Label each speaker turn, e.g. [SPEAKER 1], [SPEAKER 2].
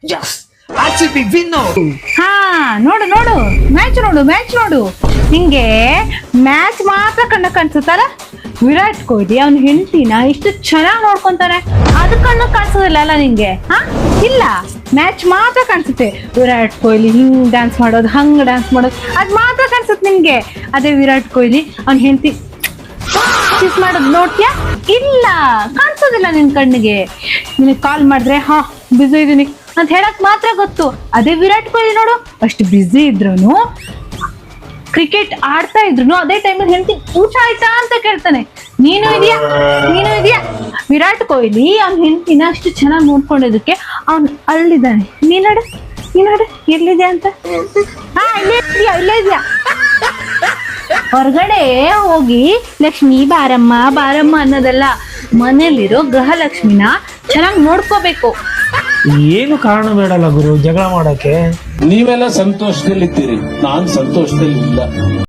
[SPEAKER 1] Yes, RCB win.
[SPEAKER 2] ಹಾ ನೋಡು ನೋಡು ಮ್ಯಾಚ್ ನೋಡು ನಿಂಗೆ ಮ್ಯಾಚ್ ಮಾತ್ರ ಕಣ್ಣ ಕಾಣಿಸುತ್ತಲ್ಲ. ವಿರಾಟ್ ಕೊಹ್ಲಿ ಅವ್ನ ಹೆಂಡತಿನ ಇಷ್ಟು ಚೆನ್ನಾಗಿ ನೋಡ್ಕೊಂತಾನೆ, ಅದು ಕಣ್ಣು ಕಾಣಿಸೋದಿಲ್ಲ ಅಲ್ಲ ನಿಂಗೆ? ಹಾ ಇಲ್ಲ, ಮ್ಯಾಚ್ ಮಾತ್ರ ಕಾಣಿಸುತ್ತೆ. ವಿರಾಟ್ ಕೊಹ್ಲಿ ಹಿಂಗ್ ಡ್ಯಾನ್ಸ್ ಮಾಡೋದು, ಹಂಗ್ ಡ್ಯಾನ್ಸ್ ಮಾಡೋದು, ಅದ್ ಮಾತ್ರ ಕಾಣಿಸುತ್ತೆ ನಿಮ್ಗೆ. ಅದೇ ವಿರಾಟ್ ಕೊಹ್ಲಿ ಅವ್ನ ಹೆಂಡತಿ ಕಿಸ್ ಮಾಡೋದು ನೋಡ್ತೀಯಾ? ಇಲ್ಲ, ಕಾಣಿಸೋದಿಲ್ಲ ನಿನ್ ಕಣ್ಣಿಗೆ. ನಿನಗೆ ಕಾಲ್ ಮಾಡಿದ್ರೆ ಹಾ ಬಿಸಿ ಇದೀನಿ ಅಂತ ಹೇಳಕ್ ಮಾತ್ರ ಗೊತ್ತು. ಅದೇ ವಿರಾಟ್ ಕೊಹ್ಲಿ ನೋಡು, ಅಷ್ಟು ಬ್ಯುಸಿ ಇದ್ರು ಕ್ರಿಕೆಟ್ ಆಡ್ತಾ ಇದ್ರು ಅದೇ ಟೈಮಲ್ಲಿ ಹೇಳ್ತೀನಿ ಊಟ ಆಯ್ತಾ ಅಂತ ಕೇಳ್ತಾನೆ. ನೀನು ಇದೆಯಾ? ವಿರಾಟ್ ಕೊಹ್ಲಿ ಅವ್ನ ಹೆಂಡತಿನ ಅಷ್ಟು ಚೆನ್ನಾಗಿ ನೋಡ್ಕೊಂಡಿದ್ದಕ್ಕೆ ಅವ್ನು ಅಲ್ಲಿದ್ದಾನೆ. ನೀನಾಡು ಎಲ್ಲಿದ್ಯಾ ಅಂತ. ಹಾ ಇಲ್ಲೇ ಇದೆಯಾ. ಹೊರಗಡೆ ಹೋಗಿ ಲಕ್ಷ್ಮಿ ಬಾರಮ್ಮ ಅನ್ನೋದಲ್ಲ, ಮನೇಲಿರೋ ಗೃಹಲಕ್ಷ್ಮಿನ ಚೆನ್ನಾಗಿ ನೋಡ್ಕೋಬೇಕು.
[SPEAKER 1] ಏನು ಕಾರಣ ಬೇಡಲ್ಲ ಗುರು ಜಗಳ ಮಾಡಕ್ಕೆ.
[SPEAKER 3] ನೀವೆಲ್ಲ ಸಂತೋಷದಲ್ಲಿದ್ದೀರಿ, ನಾನ್ ಸಂತೋಷದಲ್ಲಿ ಇಲ್ಲ.